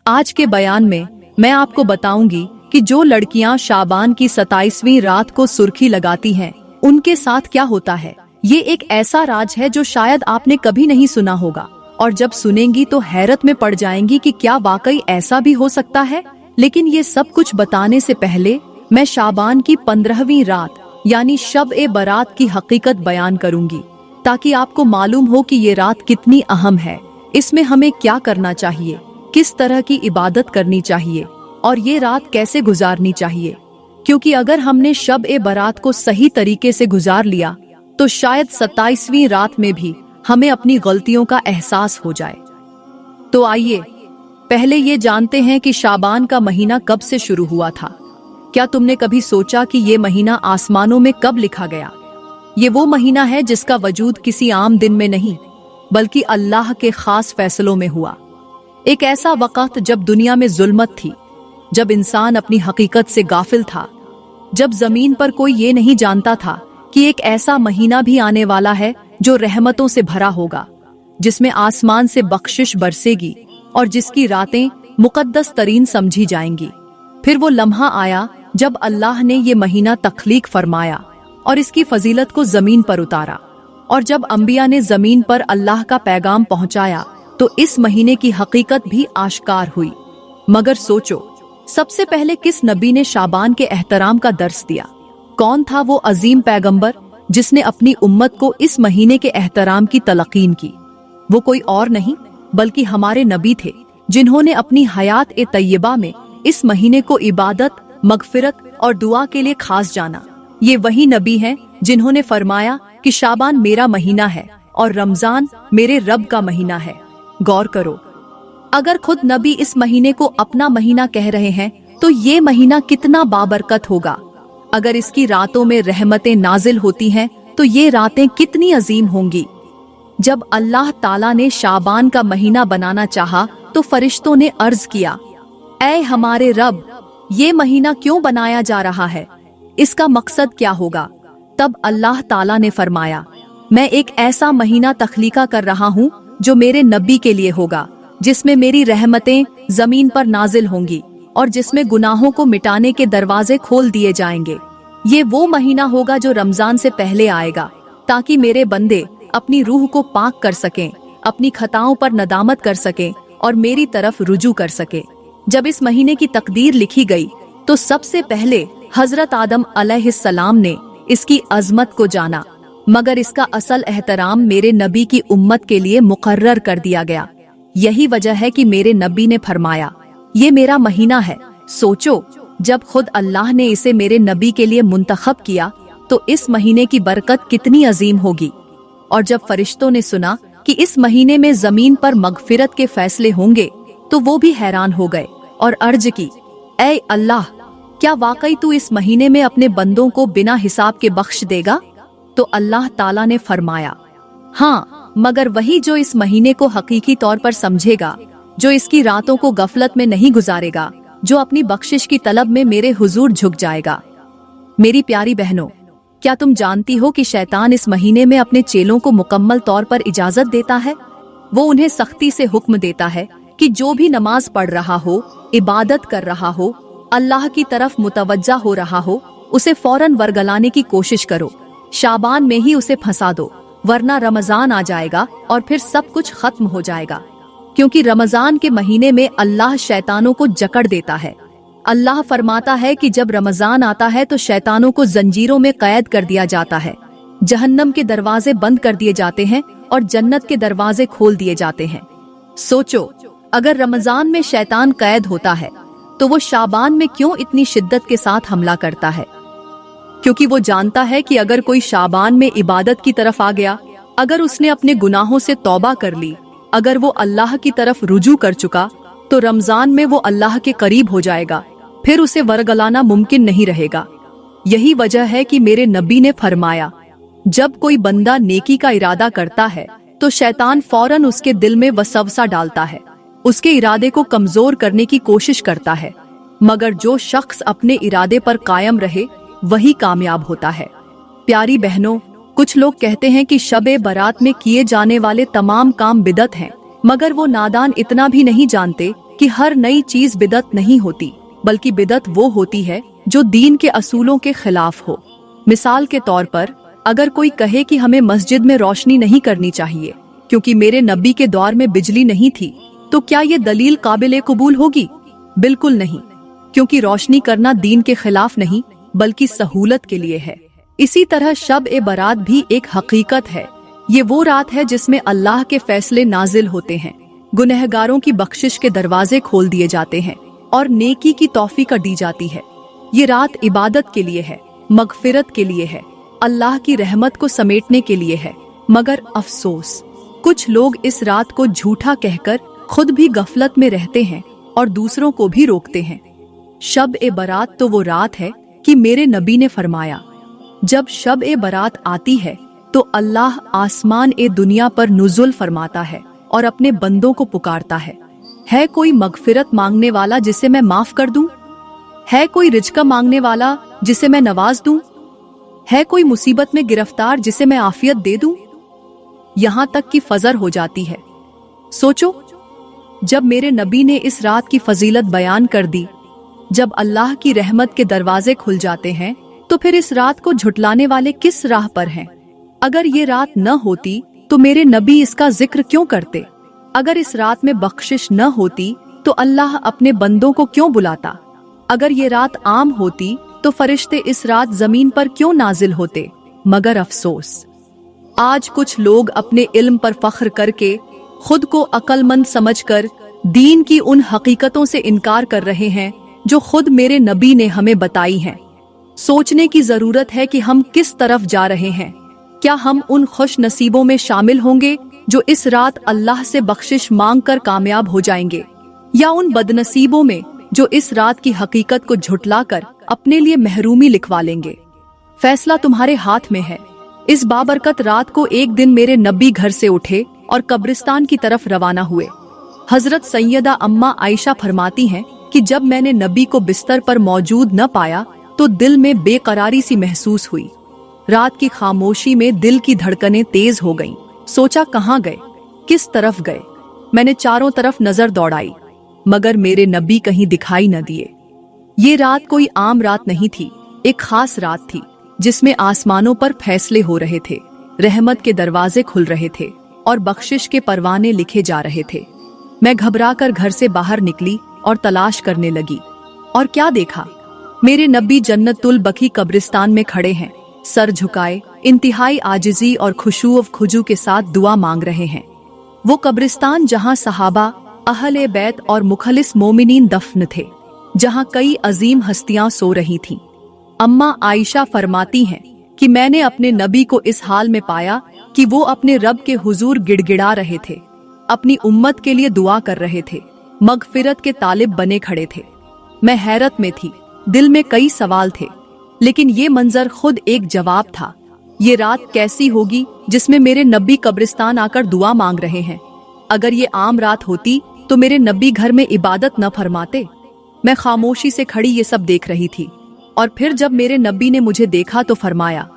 आज के बयान में मैं आपको बताऊंगी कि जो लड़कियां शाबान की 27वीं रात को सुर्खी लगाती हैं, उनके साथ क्या होता है। ये एक ऐसा राज है जो शायद आपने कभी नहीं सुना होगा, और जब सुनेंगी तो हैरत में पड़ जाएंगी कि क्या वाकई ऐसा भी हो सकता है। लेकिन ये सब कुछ बताने से पहले मैं शाबान की 15वीं रात यानी शब-ए-बरात की हकीकत बयान करूंगी, ताकि आपको मालूम हो कि ये रात कितनी अहम है, इसमें हमें क्या करना चाहिए, किस तरह की इबादत करनी चाहिए और ये रात कैसे गुजारनी चाहिए। क्योंकि अगर हमने शब-ए-बरात को सही तरीके से गुजार लिया तो शायद 27वीं रात में भी हमें अपनी गलतियों का एहसास हो जाए। तो आइए पहले ये जानते हैं कि शाबान का महीना कब से शुरू हुआ था। क्या तुमने कभी सोचा कि ये महीना आसमानों में कब लिखा गया? ये वो महीना है जिसका वजूद किसी आम दिन में नहीं, बल्कि अल्लाह के खास फैसलों में हुआ। एक ऐसा वक्त जब दुनिया में जुल्मत थी, जब इंसान अपनी हकीकत से गाफिल था, जब जमीन पर कोई ये नहीं जानता था कि एक ऐसा महीना भी आने वाला है जो रहमतों से भरा होगा, जिसमें आसमान से बख्शिश बरसेगी और जिसकी रातें मुकद्दस तरीन समझी जाएंगी। फिर वो लम्हा आया जब अल्लाह ने ये महीना तख्लीक फरमाया और इसकी फजीलत को जमीन पर उतारा, और जब अंबिया ने जमीन पर अल्लाह का पैगाम पहुंचाया तो इस महीने की हकीकत भी आश्कार हुई। मगर सोचो, सबसे पहले किस नबी ने शाबान के एहतराम का दर्स दिया? कौन था वो अजीम पैगंबर जिसने अपनी उम्मत को इस महीने के एहतराम की तलकीन की? वो कोई और नहीं बल्कि हमारे नबी थे, जिन्होंने अपनी हयात ए तैयबा में इस महीने को इबादत, मगफिरत और दुआ के लिए खास जाना। ये वही नबी हैं जिन्होंने फरमाया कि शाबान मेरा महीना है और रमजान मेरे रब का महीना है। गौर करो, अगर खुद नबी इस महीने को अपना महीना कह रहे हैं तो ये महीना कितना बाबरकत होगा। अगर इसकी रातों में रहमतें नाजिल होती हैं तो ये रातें कितनी अजीम होंगी। जब अल्लाह ताला ने शाबान का महीना बनाना चाहा तो फरिश्तों ने अर्ज किया, ऐ हमारे रब, ये महीना क्यों बनाया जा रहा है? इसका मकसद क्या होगा? तब अल्लाह ताला ने फरमाया, मैं एक ऐसा महीना तख्लीका कर रहा हूँ जो मेरे नबी के लिए होगा, जिसमें मेरी रहमतें जमीन पर नाजिल होंगी और जिसमें गुनाहों को मिटाने के दरवाजे खोल दिए जाएंगे। ये वो महीना होगा जो रमजान से पहले आएगा, ताकि मेरे बंदे अपनी रूह को पाक कर सकें, अपनी खताओं पर नदामत कर सकें और मेरी तरफ रुजू कर सकें। जब इस महीने की तकदीर लिखी गई तो सबसे पहले हजरत आदम अलैहिस्सलाम ने इसकी अजमत को जाना, मगर इसका असल एहतराम मेरे नबी की उम्मत के लिए मुकर्रर कर दिया गया। यही वजह है कि मेरे नबी ने फरमाया, ये मेरा महीना है। सोचो, जब खुद अल्लाह ने इसे मेरे नबी के लिए मुंतखब किया तो इस महीने की बरकत कितनी अजीम होगी। और जब फरिश्तों ने सुना कि इस महीने में जमीन पर मगफिरत के फैसले होंगे तो वो भी हैरान हो गए और अर्ज की, ऐ अल्लाह, क्या वाकई तू इस महीने में अपने बंदों को बिना हिसाब के बख्श देगा? तो अल्लाह ताला ने फरमाया, हाँ, मगर वही जो इस महीने को हकीकी तौर पर समझेगा, जो इसकी रातों को गफलत में नहीं गुजारेगा, जो अपनी बख्शिश की तलब में मेरे हुजूर झुक जाएगा। मेरी प्यारी बहनों, क्या तुम जानती हो कि शैतान इस महीने में अपने चेलों को मुकम्मल तौर पर इजाजत देता है? वो उन्हें सख्ती से हुक्म देता है कि जो भी नमाज पढ़ रहा हो, इबादत कर रहा हो, अल्लाह की तरफ मुतवज्जा हो रहा हो, उसे फौरन वरगलाने की कोशिश करो। शाबान में ही उसे फंसा दो, वरना रमजान आ जाएगा और फिर सब कुछ खत्म हो जाएगा। क्योंकि रमजान के महीने में अल्लाह शैतानों को जकड़ देता है। अल्लाह फरमाता है कि जब रमजान आता है तो शैतानों को जंजीरों में कैद कर दिया जाता है, जहन्नम के दरवाजे बंद कर दिए जाते हैं और जन्नत के दरवाजे खोल दिए जाते हैं। सोचो, अगर रमजान में शैतान कैद होता है तो वो शाबान में क्यों इतनी शिद्दत के साथ हमला करता है? क्योंकि वो जानता है कि अगर कोई शाबान में इबादत की तरफ आ गया, अगर उसने अपने गुनाहों से तौबा कर ली, अगर वो अल्लाह की तरफ रुजू कर चुका, तो रमजान में वो अल्लाह के करीब हो जाएगा, फिर उसे वरगलाना मुमकिन नहीं रहेगा। यही वजह है कि मेरे नबी ने फरमाया, जब कोई बंदा नेकी का इरादा करता है तो शैतान फौरन उसके दिल में वसवसा डालता है, उसके इरादे को कमजोर करने की कोशिश करता है, मगर जो शख्स अपने इरादे पर कायम रहे वही कामयाब होता है। प्यारी बहनों, कुछ लोग कहते हैं कि शब-ए-बरात में किए जाने वाले तमाम काम बिदअत हैं, मगर वो नादान इतना भी नहीं जानते कि हर नई चीज बिदअत नहीं होती, बल्कि बिदअत वो होती है जो दीन के असूलों के खिलाफ हो। मिसाल के तौर पर अगर कोई कहे कि हमें मस्जिद में रोशनी नहीं करनी चाहिए क्योंकि मेरे नबी के दौर में बिजली नहीं थी, तो क्या ये दलील काबिल कबूल होगी? बिल्कुल नहीं, क्योंकि रोशनी करना दीन के खिलाफ नहीं बल्कि सहूलत के लिए है। इसी तरह शब ए बरात भी एक हकीकत है। ये वो रात है जिसमें अल्लाह के फैसले नाजिल होते हैं, गुनहगारों की बख्शिश के दरवाजे खोल दिए जाते हैं और नेकी की तौफीक दी जाती है। ये रात इबादत के लिए है, मगफिरत के लिए है, अल्लाह की रहमत को समेटने के लिए है। मगर अफसोस, कुछ लोग इस रात को झूठा कहकर खुद भी गफलत में रहते हैं और दूसरों को भी रोकते हैं। शब ए बरात तो वो रात है कि मेरे नबी ने फरमाया, जब शब ए बरात आती है तो अल्लाह आसमान ए दुनिया पर नुज़ुल फरमाता है और अपने बंदों को पुकारता है कोई मगफिरत मांगने वाला जिसे मैं माफ कर दूं? है कोई रिज़्क़ मांगने वाला जिसे मैं नवाज दूं? है कोई मुसीबत में गिरफ्तार जिसे मैं आफियत दे दूं? यहां तक कि फजर हो जाती है। सोचो, जब मेरे नबी ने इस रात की फजीलत बयान कर दी, जब अल्लाह की रहमत के दरवाजे खुल जाते हैं, तो फिर इस रात को झुटलाने वाले किस राह पर हैं? अगर ये रात न होती तो मेरे नबी इसका जिक्र क्यों करते? अगर इस रात में बख्शिश न होती तो अल्लाह अपने बंदों को क्यों बुलाता? अगर ये रात आम होती तो फरिश्ते इस रात जमीन पर क्यों नाजिल होते? मगर अफसोस, आज कुछ लोग अपने इल्म पर फख्र करके खुद को अक्लमंद समझकर दीन की उन हकीकतों से इनकार कर रहे हैं जो खुद मेरे नबी ने हमें बताई हैं। सोचने की जरूरत है कि हम किस तरफ जा रहे हैं। क्या हम उन खुश नसीबों में शामिल होंगे जो इस रात अल्लाह से बख्शिश मांग कर कामयाब हो जाएंगे, या उन बदनसीबों में जो इस रात की हकीकत को झुटलाकर अपने लिए महरूमी लिखवा लेंगे? फैसला तुम्हारे हाथ में है। इस बाबरकत रात को एक दिन मेरे नबी घर से उठे और कब्रिस्तान की तरफ रवाना हुए। हजरत सैयदा अम्मा आयशा फरमाती हैं कि जब मैंने नबी को बिस्तर पर मौजूद न पाया तो दिल में बेकरारी सी महसूस हुई। रात की खामोशी में दिल की धड़कनें तेज हो गईं। सोचा कहाँ गए, किस तरफ गए। मैंने चारों तरफ नजर दौड़ाई, मगर मेरे नबी कहीं दिखाई न दिए। ये रात कोई आम रात नहीं थी, एक खास रात थी जिसमें आसमानों पर फैसले हो रहे थे, रहमत के दरवाजे खुल रहे थे और बख्शिश के परवाने लिखे जा रहे थे। मैं घबराकर घर से बाहर निकली और तलाश करने लगी, और क्या देखा, मेरे नबी जन्नतुल बकी कब्रिस्तान में खड़े हैं, सर झुकाए, इंतहाई आजिजी और खुशू खुजू के साथ दुआ मांग रहे हैं। वो कब्रिस्तान जहां सहाबा, अहले बैत और मुखलिस मोमिनीन दफन थे, जहां कई अजीम हस्तियां सो रही थीं। अम्मा आयशा फरमाती हैं कि मैंने अपने नबी को इस हाल में पाया कि वो अपने रब के हुजूर गिड़गिड़ा रहे थे, अपनी उम्मत के लिए दुआ कर रहे थे, मगफिरत के तालिब बने खड़े थे। मैं हैरत में थी, दिल में कई सवाल थे, लेकिन ये मंजर खुद एक जवाब था। ये रात कैसी होगी जिसमें मेरे नबी कब्रिस्तान आकर दुआ मांग रहे हैं? अगर ये आम रात होती तो मेरे नबी घर में इबादत न फरमाते। मैं खामोशी से खड़ी ये सब देख रही थी, और फिर जब मेरे नबी ने मुझे देखा तो फरमाया,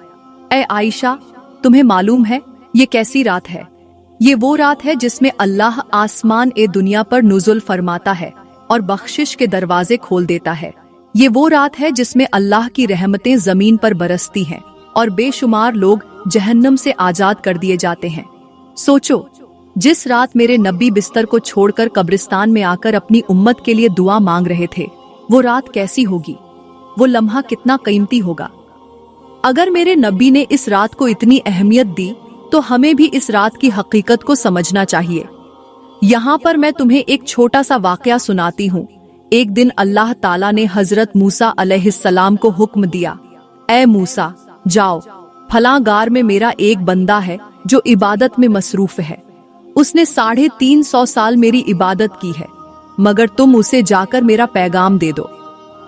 ऐ आयशा, तुम्हें मालूम है ये कैसी रात है? ये वो रात है जिसमें अल्लाह आसमान ए दुनिया पर नुज़ुल फरमाता है और बख्शिश के दरवाजे खोल देता है। ये वो रात है जिसमें अल्लाह की रहमतें जमीन पर बरसती हैं और बेशुमार लोग जहन्नम से आजाद कर दिए जाते हैं। सोचो, जिस रात मेरे नबी बिस्तर को छोड़कर कब्रिस्तान में आकर अपनी उम्मत के लिए दुआ मांग रहे थे, वो रात कैसी होगी, वो लम्हा कितना कीमती होगा। अगर मेरे नबी ने इस रात को इतनी अहमियत दी तो हमें भी इस रात की हकीकत को समझना चाहिए। यहाँ पर मैं तुम्हें एक छोटा सा वाकया सुनाती हूँ। एक दिन अल्लाह ताला ने हजरत मूसा अलैहिस्सलाम को हुक्म दिया, ऐ मूसा, जाओ, फलां गार में मेरा एक बंदा है जो इबादत में मसरूफ है। उसने 350 साल मेरी इबादत की है, मगर तुम उसे जाकर मेरा पैगाम दे दो।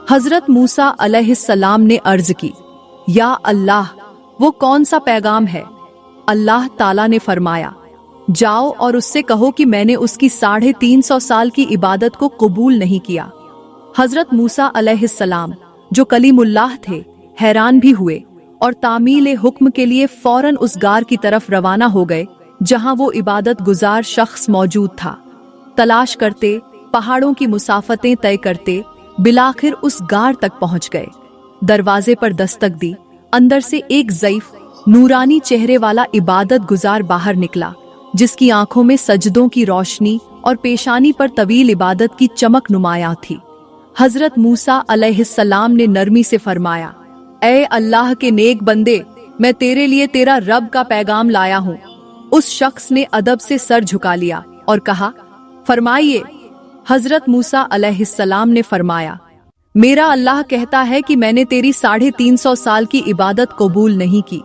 हजरत मूसा अलैहिस्सलाम ने अर्ज की, या अल्लाह, वो कौन सा पैगाम है? अल्लाह ताला ने फरमाया, जाओ और उससे कहो कि मैंने उसकी 350 साल की इबादत को कबूल नहीं किया। हजरत मूसा अलैहिस्सलाम, जो कलीमुल्लाह थे, हैरान भी हुए और तामील हुक्म के लिए फौरन उस गार की तरफ रवाना हो गए जहां वो इबादत गुजार शख्स मौजूद था। तलाश करते पहाड़ों की मुसाफतें तय करते बिलाखिर उस गार तक पहुंच गए। दरवाजे पर दस्तक दी। अंदर से एक ज़ईफ नूरानी चेहरे वाला इबादत गुजार बाहर निकला, जिसकी आंखों में सजदों की रोशनी और पेशानी पर तवील इबादत की चमक नुमाया थी। हजरत मूसा अलैहिस्सलाम ने नरमी से फरमाया, ऐ अल्लाह के नेक बंदे, मैं तेरे लिए तेरा रब का पैगाम लाया हूँ। उस शख्स ने अदब से सर झुका लिया और कहा, फरमाइए। हजरत मूसा अलैहिस्सलाम ने फरमाया, मेरा अल्लाह कहता है कि मैंने तेरी 350 साल की इबादत कबूल नहीं की।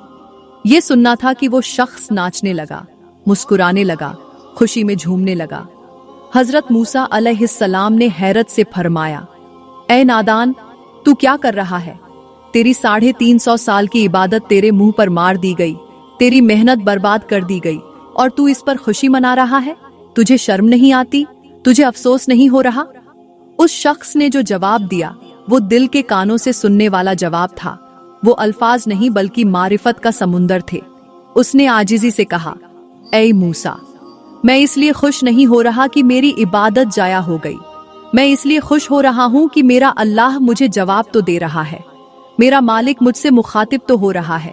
ये सुनना था कि वो शख्स नाचने लगा, मुस्कुराने लगा, खुशी में झूमने लगा। हजरत मूसा अलैहिस्सलाम ने हैरत से फरमाया, ऐ नादान, तू क्या कर रहा है? तेरी 350 साल की इबादत तेरे मुंह पर मार दी गई, तेरी मेहनत बर्बाद कर दी गई और तू इस पर खुशी मना रहा है? तुझे शर्म नहीं आती? तुझे अफसोस नहीं हो रहा? उस शख्स ने जो जवाब दिया वो दिल के कानों से सुनने वाला जवाब था। वो अल्फाज नहीं बल्कि मारिफत का समुंदर थे। उसने आजिज़ी से कहा, ऐ मूसा, मैं इसलिए खुश नहीं हो रहा कि मेरी इबादत जाया हो गई। मैं इसलिए खुश हो रहा हूं कि मेरा अल्लाह मुझे जवाब तो दे रहा है, मेरा मालिक मुझसे मुखातिब तो हो रहा है।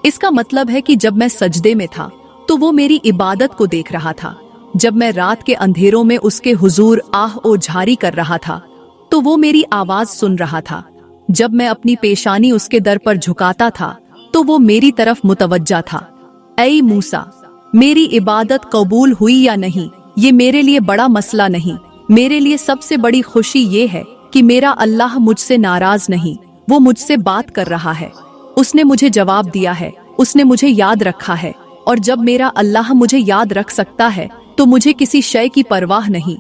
इसका मतलब है कि जब मैं सजदे में था तो वो मेरी इबादत को देख रहा था। जब मैं रात के अंधेरों में उसके हुजूर आह ओ झारी कर रहा था तो वो मेरी आवाज सुन रहा था। जब मैं अपनी पेशानी उसके दर पर झुकाता था तो वो मेरी तरफ मुतवज्जा था। ऐ मूसा, मेरी इबादत कबूल हुई या नहीं, ये मेरे लिए बड़ा मसला नहीं। मेरे लिए सबसे बड़ी खुशी ये है कि मेरा अल्लाह मुझसे नाराज नहीं, वो मुझसे बात कर रहा है। उसने मुझे जवाब दिया है, उसने मुझे याद रखा है। और जब मेरा अल्लाह मुझे याद रख सकता है तो मुझे किसी शय की परवाह नहीं।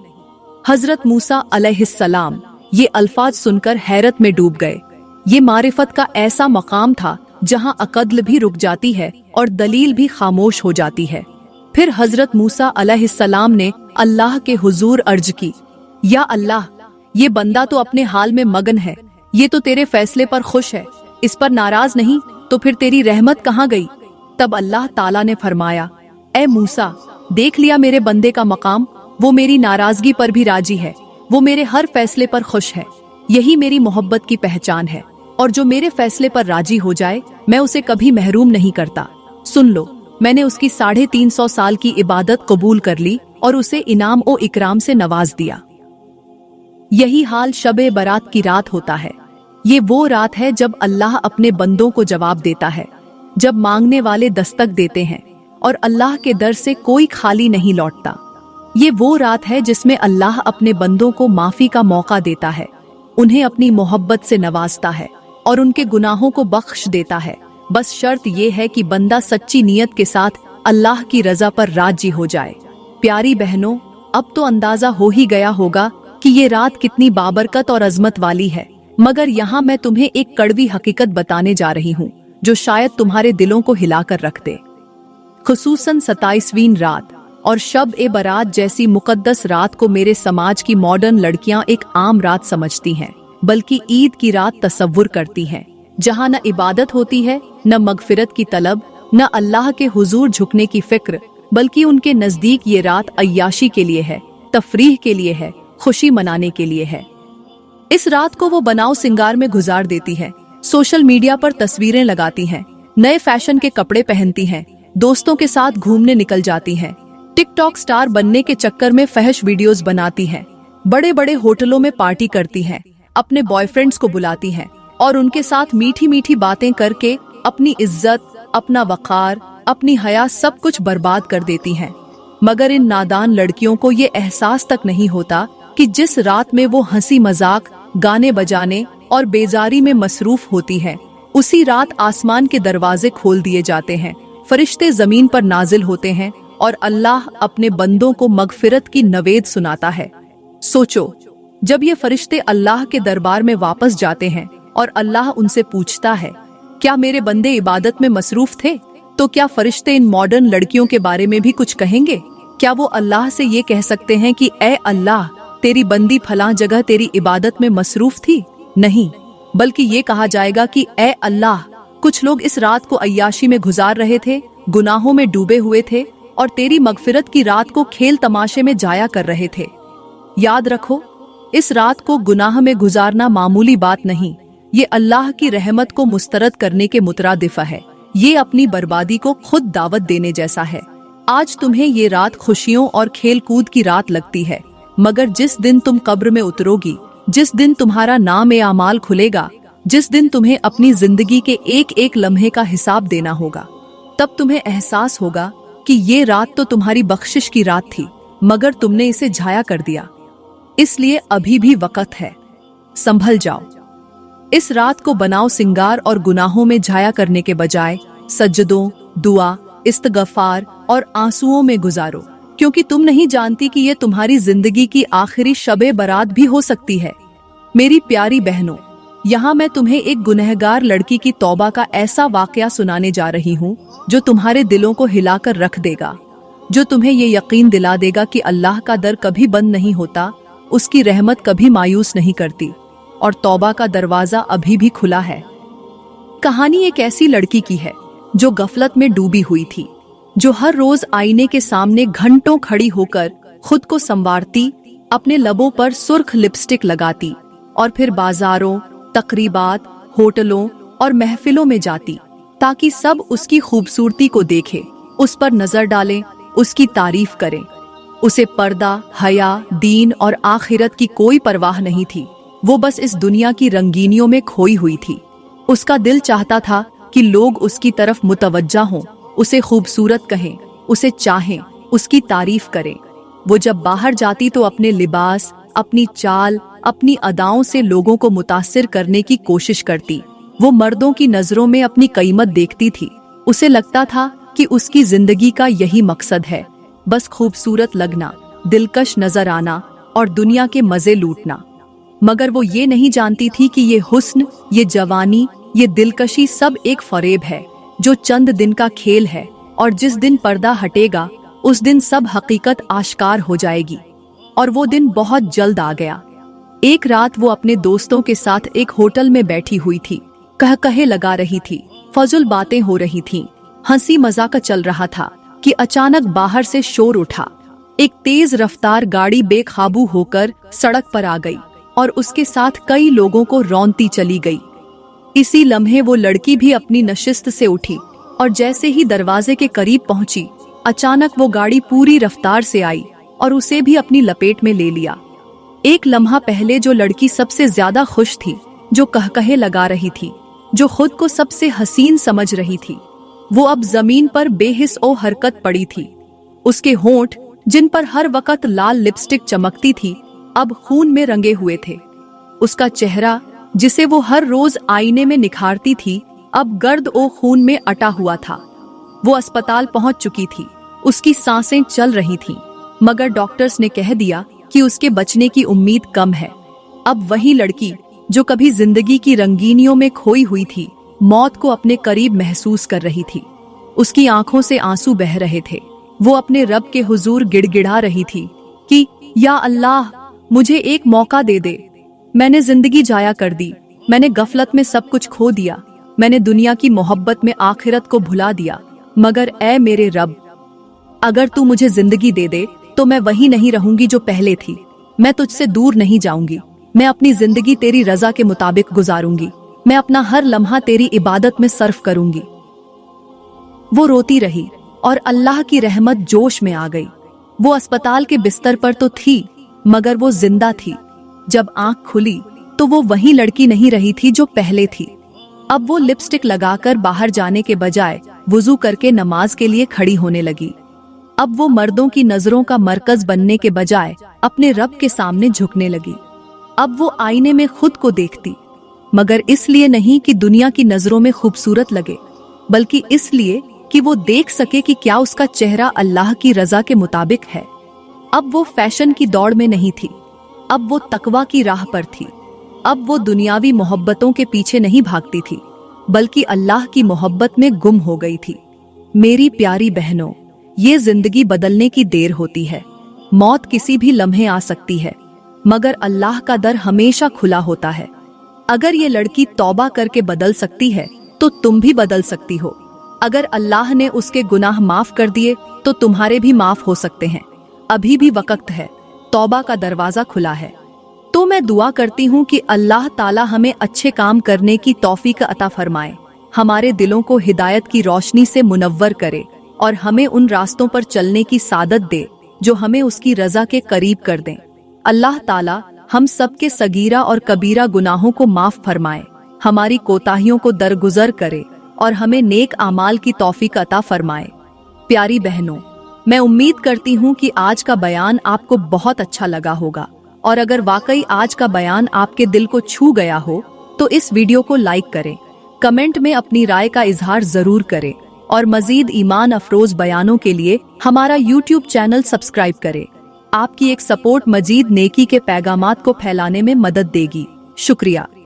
हजरत मूसा अलैहिस्सलाम ये अल्फाज सुनकर हैरत में डूब गए। ये मारिफत का ऐसा मकाम था जहां अकद्ल भी रुक जाती है और दलील भी खामोश हो जाती है। फिर हजरत मूसा अलैहिस्सलाम ने अल्लाह के हुजूर अर्ज की, या अल्लाह, ये बंदा तो अपने हाल में मगन है, ये तो तेरे फैसले पर खुश है, इस पर नाराज नहीं, तो फिर तेरी रहमत कहाँ गई? तब अल्लाह ताला ने फरमाया, ऐ मूसा, देख लिया मेरे बंदे का मकाम, वो मेरी नाराजगी पर भी राजी है, वो मेरे हर फैसले पर खुश है। यही मेरी मोहब्बत की पहचान है। और जो मेरे फैसले पर राजी हो जाए मैं उसे कभी महरूम नहीं करता। सुन लो, मैंने उसकी 350 साल की इबादत कबूल कर ली और उसे इनाम ओ इकराम से नवाज दिया। यही हाल शबे बरात की रात होता है। ये वो रात है जब अल्लाह अपने बंदों को जवाब देता है, जब मांगने वाले दस्तक देते हैं और अल्लाह के दर से कोई खाली नहीं लौटता। ये वो रात है जिसमें अल्लाह अपने बंदों को माफी का मौका देता है, उन्हें अपनी मोहब्बत से नवाजता है और उनके गुनाहों को बख्श देता है। बस शर्त ये है कि बंदा सच्ची नीयत के साथ अल्लाह की रजा पर राजी हो जाए। प्यारी बहनों, अब तो अंदाजा हो ही गया होगा कि ये रात कितनी बाबरकत और अजमत वाली है। मगर यहाँ मैं तुम्हें एक कड़वी हकीकत बताने जा रही हूँ जो शायद तुम्हारे दिलों को हिलाकर रख दे। खुसूसन 27वीं रात और शब ए बरात जैसी मुकद्दस रात को मेरे समाज की मॉडर्न लड़कियां एक आम रात समझती हैं, बल्कि ईद की रात तसव्वुर करती हैं, जहां न इबादत होती है, न मगफिरत की तलब, न अल्लाह के हुजूर झुकने की फिक्र, बल्कि उनके नजदीक ये रात अय्याशी के लिए है, तफरीह के लिए है, खुशी मनाने के लिए है। इस रात को वो बनाव सिंगार में गुजार देती है, सोशल मीडिया पर तस्वीरें लगाती हैं, नए फैशन के कपड़े पहनती हैं, दोस्तों के साथ घूमने निकल जाती हैं, टिकटॉक स्टार बनने के चक्कर में फहश वीडियोस बनाती हैं, बड़े बड़े होटलों में पार्टी करती हैं, अपने बॉयफ्रेंड्स को बुलाती हैं और उनके साथ मीठी मीठी बातें करके अपनी इज्जत, अपना वक़ार, अपनी हया सब कुछ बर्बाद कर देती हैं। मगर इन नादान लड़कियों को ये एहसास तक नहीं होता कि जिस रात में वो हंसी मजाक, गाने बजाने और बेजारी में मसरूफ होती है, उसी रात आसमान के दरवाजे खोल दिए जाते हैं, फरिश्ते जमीन पर नाजिल होते हैं और अल्लाह अपने बंदों को मगफिरत की नवेद सुनाता है। सोचो, जब ये फरिश्ते अल्लाह के दरबार में वापस जाते हैं और अल्लाह उनसे पूछता है, क्या मेरे बंदे इबादत में मसरूफ थे? तो क्या फरिश्ते इन मॉडर्न लड़कियों के बारे में भी कुछ कहेंगे? क्या वो अल्लाह से ये कह सकते हैं कि ऐ अल्लाह, तेरी बंदी फलां जगह तेरी इबादत में मसरूफ थी? नहीं, बल्कि ये कहा जाएगा कि ऐ अल्लाह, कुछ लोग इस रात को अय्याशी में गुजार रहे थे, गुनाहों में डूबे हुए थे और तेरी मगफिरत की रात को खेल तमाशे में जाया कर रहे थे। याद रखो, इस रात को गुनाह में गुजारना मामूली बात नहीं, ये अल्लाह की रहमत को मुस्तरद करने के मुतरादिफ है। ये अपनी बर्बादी को खुद दावत देने जैसा है। आज तुम्हें ये रात खुशियों और खेल कूद की रात लगती है, मगर जिस दिन तुम कब्र में उतरोगी, जिस दिन तुम्हारा नाम ए आमाल खुलेगा, जिस दिन तुम्हें अपनी जिंदगी के एक एक लम्हे का हिसाब देना होगा, तब तुम्हें एहसास होगा कि ये रात तो तुम्हारी बख्शिश की रात थी, मगर तुमने इसे झाया कर दिया। इसलिए अभी भी वक्त है, संभल जाओ। इस रात को बनाओ सिंगार और गुनाहों में झाया करने के बजाय सज्जदों, दुआ, इस्तगफार और आंसुओं में गुजारो, क्योंकि तुम नहीं जानती कि ये तुम्हारी जिंदगी की आखिरी शबे बरात भी हो सकती है। मेरी प्यारी बहनों, यहाँ मैं तुम्हें एक गुनहगार लड़की की तौबा का ऐसा वाकया सुनाने जा रही हूँ जो तुम्हारे दिलों को हिलाकर रख देगा, जो तुम्हें ये यकीन दिला देगा कि अल्लाह का दर कभी बंद नहीं होता, उसकी रहमत कभी मायूस नहीं करती और तौबा का दरवाजा अभी भी खुला है। कहानी एक ऐसी लड़की की है जो गफलत में डूबी हुई थी, जो हर रोज आईने के सामने घंटों खड़ी होकर खुद को संवारती, अपने लबों पर सुर्ख लिपस्टिक लगाती और फिर बाजारों, तकरीबात, होटलों और महफिलों में जाती ताकि सब उसकी खूबसूरती को देखें, उस पर नजर डालें, उसकी तारीफ करें। उसे पर्दा, हया, दीन और आखिरत की कोई परवाह नहीं थी। वो बस इस दुनिया की रंगीनियों में खोई हुई थी। उसका दिल चाहता था कि लोग उसकी तरफ मुतवज्जा हों, उसे खूबसूरत कहें, उसे चाहें, उसकी तारीफ करें। वो जब बाहर जाती तो अपने लिबास, अपनी चाल, अपनी अदाओं से लोगों को मुतासिर करने की कोशिश करती। वो मर्दों की नजरों में अपनी कीमत देखती थी। उसे लगता था कि उसकी जिंदगी का यही मकसद है, बस खूबसूरत लगना, दिलकश नजर आना और दुनिया के मजे लूटना। मगर वो ये नहीं जानती थी कि ये हुस्न, ये जवानी, ये दिलकशी सब एक फरेब है जो चंद दिन का खेल है, और जिस दिन पर्दा हटेगा उस दिन सब हकीकत आश्कार हो जाएगी। और वो दिन बहुत जल्द आ गया। एक रात वो अपने दोस्तों के साथ एक होटल में बैठी हुई थी, कहकहे लगा रही थी, फजुल बातें हो रही थीं, हंसी मजाक चल रहा था कि अचानक बाहर से शोर उठा। एक तेज रफ्तार गाड़ी बेकाबू होकर सड़क पर आ गई और उसके साथ कई लोगों को रौंदती चली गई। इसी लम्हे वो लड़की भी अपनी नशिस्त से उठी और जैसे ही दरवाजे के करीब पहुंची, अचानक वो गाड़ी पूरी रफ्तार से आई और उसे भी अपनी लपेट में ले लिया। एक लम्हा पहले जो लड़की सबसे ज्यादा खुश थी, जो कहकहे लगा रही थी, जो खुद को सबसे हसीन समझ रही थी, वो अब जमीन पर बेहिस ओ हरकत पड़ी थी। उसके होंठ, जिन पर हर वक्त लाल लिपस्टिक चमकती थी, अब खून में रंगे हुए थे। उसका चेहरा, जिसे वो हर रोज आईने में निखारती थी, अब गर्द ओ खून में अटा हुआ था। वो अस्पताल पहुंच चुकी थी, उसकी सांसें चल रही थीं, मगर डॉक्टर्स ने कह दिया कि उसके बचने की उम्मीद कम है। अब वही लड़की जो कभी जिंदगी की रंगीनियों में खोई हुई थी, मौत को अपने करीब महसूस कर रही थी। उसकी आंखों से आंसू बह रहे थे। वो अपने रब के हुजूर गिड़गिड़ा रही थी कि या अल्लाह, मुझे एक मौका दे दे। मैंने जिंदगी जाया कर दी, मैंने गफलत में सब कुछ खो दिया, मैंने दुनिया की मोहब्बत में आखिरत को भुला दिया, मगर ऐ मेरे रब, अगर तू मुझे जिंदगी दे दे तो मैं वही नहीं रहूंगी जो पहले थी। मैं तुझसे दूर नहीं जाऊंगी, मैं अपनी जिंदगी तेरी रजा के मुताबिक गुजारूंगी, मैं अपना हर लम्हा तेरी इबादत में सर्फ करूंगी। वो रोती रही और अल्लाह की रहमत जोश में आ गई। वो अस्पताल के बिस्तर पर तो थी, मगर वो जिंदा थी। जब आंख खुली तो वो वही लड़की नहीं रही थी जो पहले थी। अब वो लिपस्टिक लगाकर बाहर जाने के बजाय वुजू करके नमाज के लिए खड़ी होने लगी। अब वो मर्दों की नजरों का मरकज बनने के बजाय अपने रब के सामने झुकने लगी। अब वो आईने में खुद को देखती, मगर इसलिए नहीं कि दुनिया की नजरों में खूबसूरत लगे, बल्कि इसलिए कि वो देख सके कि क्या उसका चेहरा अल्लाह की रजा के मुताबिक है। अब वो फैशन की दौड़ में नहीं थी, अब वो तकवा की राह पर थी। अब वो दुनियावी मोहब्बतों के पीछे नहीं भागती थी, बल्कि अल्लाह की मोहब्बत में गुम हो गई थी। मेरी प्यारी बहनों, ये जिंदगी बदलने की देर होती है। मौत किसी भी लम्हे आ सकती है, मगर अल्लाह का दर हमेशा खुला होता है। अगर ये लड़की तौबा करके बदल सकती है तो तुम भी बदल सकती हो। अगर अल्लाह ने उसके गुनाह माफ कर दिए तो तुम्हारे भी माफ हो सकते हैं। अभी भी वक्त है, तौबा का दरवाजा खुला है। तो मैं दुआ करती हूँ कि अल्लाह ताला हमें अच्छे काम करने की तौफीक अता फरमाए, हमारे दिलों को हिदायत की रोशनी से मुनव्वर करे और हमें उन रास्तों पर चलने की सादत दे जो हमें उसकी रजा के करीब कर दें। अल्लाह ताला हम सबके सगीरा और कबीरा गुनाहों को माफ फरमाए, हमारी कोताहियों को दरगुजर करे और हमें नेक आमाल की तौफीक अता फरमाए। प्यारी बहनों, मैं उम्मीद करती हूँ कि आज का बयान आपको बहुत अच्छा लगा होगा, और अगर वाकई आज का बयान आपके दिल को छू गया हो तो इस वीडियो को लाइक करें, कमेंट में अपनी राय का इजहार जरूर करें और मजीद ईमान अफरोज बयानों के लिए हमारा यूट्यूब चैनल सब्सक्राइब करें। आपकी एक सपोर्ट मजीद नेकी के पैगामात को फैलाने में मदद देगी। शुक्रिया।